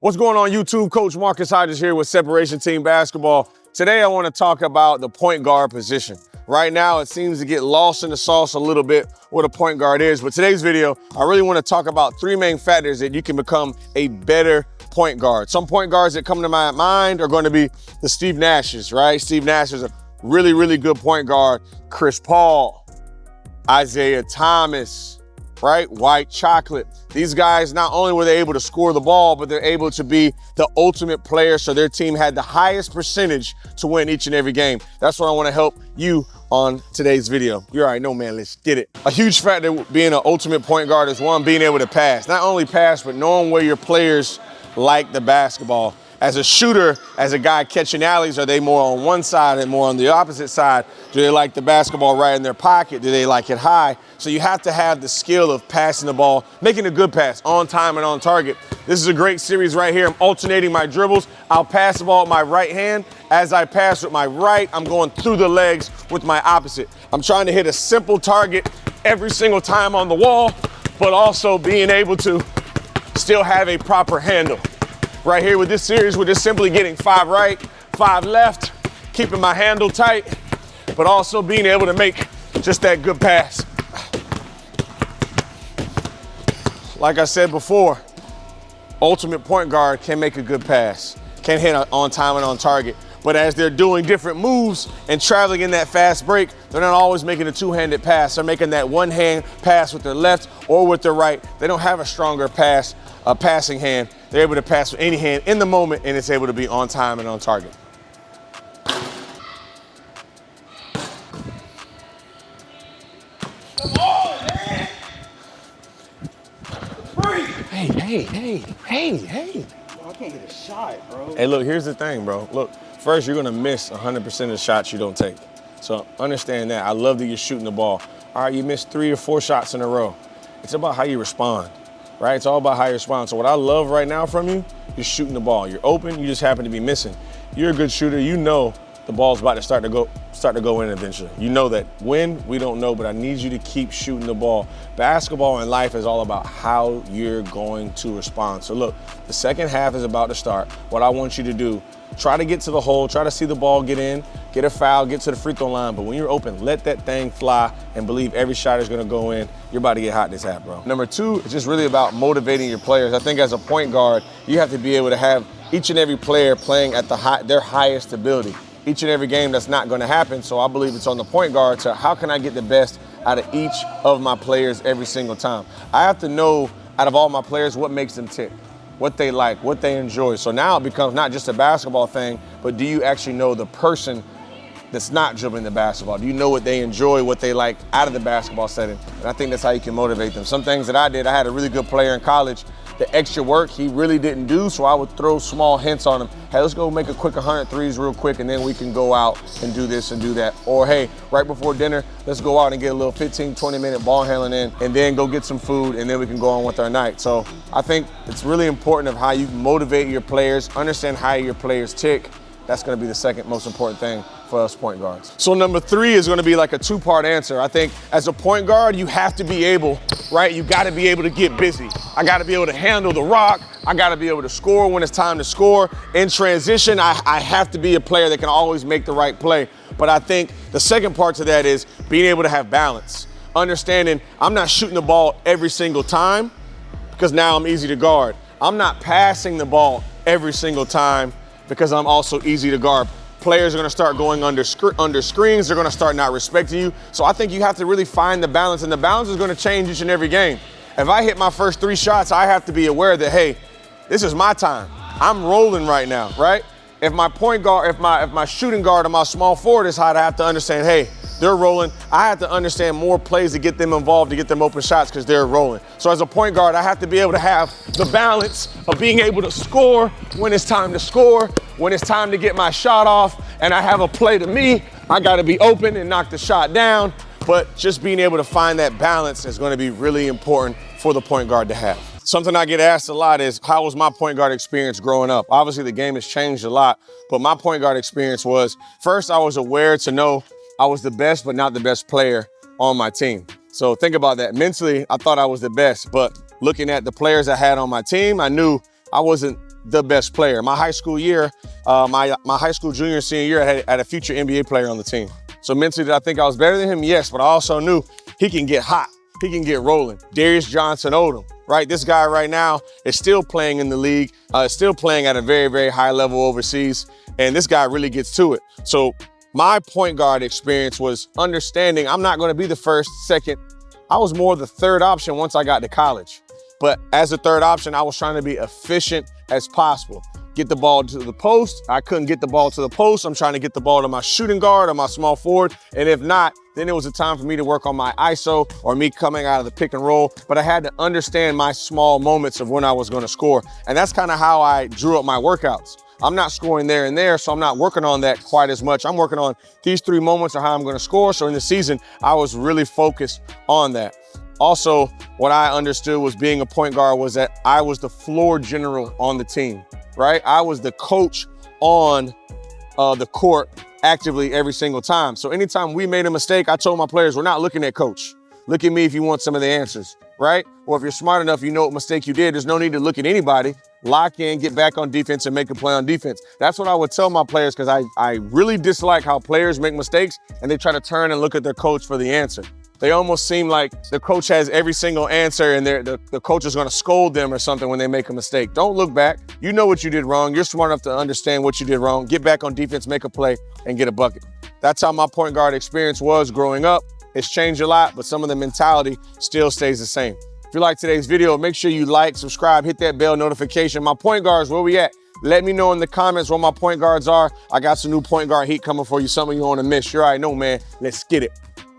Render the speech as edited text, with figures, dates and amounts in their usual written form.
What's going on YouTube? Coach Marcus Hodges here with Separation Team Basketball. Today I want to talk about the point guard position. Right now it seems to get lost in the sauce a little bit what a point guard is, but today's video, I really want to talk about three main factors that you can become a better point guard. Some point guards that come to my mind are going to be the Steve Nashes, right? Steve Nash is a really, really good point guard. Chris Paul, Isaiah Thomas, right? White Chocolate. These guys, not only were they able to score the ball, but they're able to be the ultimate player, so their team had the highest percentage to win each and every game. That's what I want to help you on today's video. You already know, man, let's get it. A huge factor being an ultimate point guard is one, being able to pass. Not only pass, but knowing where your players like the basketball. As a shooter, as a guy catching alleys, are they more on one side and more on the opposite side? Do they like the basketball right in their pocket? Do they like it high? So you have to have the skill of passing the ball, making a good pass, on time and on target. This is a great series right here. I'm alternating my dribbles. I'll pass the ball with my right hand. As I pass with my right, I'm going through the legs with my opposite. I'm trying to hit a simple target every single time on the wall, but also being able to still have a proper handle. Right here with this series, we're just simply getting 5 right, 5 left, keeping my handle tight, but also being able to make just that good pass. Like I said before, ultimate point guard can make a good pass, can hit on time and on target. But as they're doing different moves and traveling in that fast break, they're not always making a two-handed pass. They're making that one-hand pass with their left or with their right. They don't have a stronger passing hand. They're able to pass with any hand in the moment, and it's able to be on time and on target. Come on, man! Hey. I can't get a shot, bro. Hey, look, here's the thing, bro. Look, first, you're gonna miss 100% of the shots you don't take. So understand that. I love that you're shooting the ball. All right, you missed 3 or 4 shots in a row. It's about how you respond, right? It's all about how you respond. So what I love right now from you, you're shooting the ball. You're open, you just happen to be missing. You're a good shooter. You know the ball's about to start to go in eventually. You know that. When, we don't know, but I need you to keep shooting the ball. Basketball and life is all about how you're going to respond. So look, the second half is about to start. What I want you to do, try to get to the hole, try to see the ball get in, get a foul, get to the free throw line, but when you're open, let that thing fly and believe every shot is gonna go in. You're about to get hot this half, bro. Number 2, it's just really about motivating your players. I think as a point guard, you have to be able to have each and every player playing at their highest ability. Each and every game, that's not gonna happen, so I believe it's on the point guard to how can I get the best out of each of my players every single time. I have to know out of all my players what makes them tick, what they like, what they enjoy. So now it becomes not just a basketball thing, but do you actually know the person that's not dribbling the basketball? Do you know what they enjoy, what they like out of the basketball setting? And I think that's how you can motivate them. Some things that I did, I had a really good player in college. The extra work he really didn't do, so I would throw small hints on him. Hey, let's go make a quick 100 threes real quick, and then we can go out and do this and do that. Or hey, right before dinner, let's go out and get a little 15, 20-minute ball handling in, and then go get some food, and then we can go on with our night. So I think it's really important of how you motivate your players, understand how your players tick. That's gonna be the second most important thing for us point guards. So number 3 is gonna be like a 2-part answer. I think as a point guard, you have to be able, right? You gotta be able to get busy. I gotta be able to handle the rock. I gotta be able to score when it's time to score. In transition, I have to be a player that can always make the right play. But I think the second part to that is being able to have balance. Understanding I'm not shooting the ball every single time because now I'm easy to guard. I'm not passing the ball every single time because I'm also easy to guard. Players are gonna start going under screens, they're gonna start not respecting you. So I think you have to really find the balance, and the balance is gonna change each and every game. If I hit my first 3 shots, I have to be aware that, hey, this is my time. I'm rolling right now, right? If my point guard, if my shooting guard or my small forward is hot, I have to understand, hey, they're rolling. I have to understand more plays to get them involved, to get them open shots because they're rolling. So as a point guard, I have to be able to have the balance of being able to score when it's time to score, when it's time to get my shot off, and I have a play to me, I gotta be open and knock the shot down. But just being able to find that balance is gonna be really important for the point guard to have. Something I get asked a lot is, how was my point guard experience growing up? Obviously the game has changed a lot, but my point guard experience was, first I was aware to know I was the best, but not the best player on my team. So think about that. Mentally, I thought I was the best, but looking at the players I had on my team, I knew I wasn't the best player. My high school year, my high school junior and senior year, I had a future NBA player on the team. So mentally, did I think I was better than him? Yes, but I also knew he can get hot. He can get rolling. Darius Johnson Odom, right? This guy right now is still playing in the league, still playing at a very, very high level overseas. And this guy really gets to it. So my point guard experience was understanding I'm not going to be the first, second. I was more the third option once I got to college. But as a third option, I was trying to be efficient as possible. Get the ball to the post. I couldn't get the ball to the post. I'm trying to get the ball to my shooting guard or my small forward. And if not, then it was a time for me to work on my ISO or me coming out of the pick and roll. But I had to understand my small moments of when I was going to score. And that's kind of how I drew up my workouts. I'm not scoring there and there, so I'm not working on that quite as much. I'm working on these 3 moments of how I'm going to score. So in the season, I was really focused on that. Also, what I understood was being a point guard was that I was the floor general on the team, right? I was the coach on the court actively every single time. So anytime we made a mistake, I told my players, we're not looking at coach. Look at me if you want some of the answers, right? Or if you're smart enough, you know what mistake you did. There's no need to look at anybody. Lock in, get back on defense, and make a play on defense. That's what I would tell my players, because I really dislike how players make mistakes and they try to turn and look at their coach for the answer. They almost seem like the coach has every single answer and the coach is going to scold them or something when they make a mistake. Don't look back. You know what you did wrong. You're smart enough to understand what you did wrong. Get back on defense, make a play, and get a bucket. That's how my point guard experience was growing up. It's changed a lot, but some of the mentality still stays the same. If you like today's video, make sure you like, subscribe, hit that bell notification. My point guards, where we at? Let me know in the comments where my point guards are. I got some new point guard heat coming for you, something you want to miss. You already know, man. Let's get it.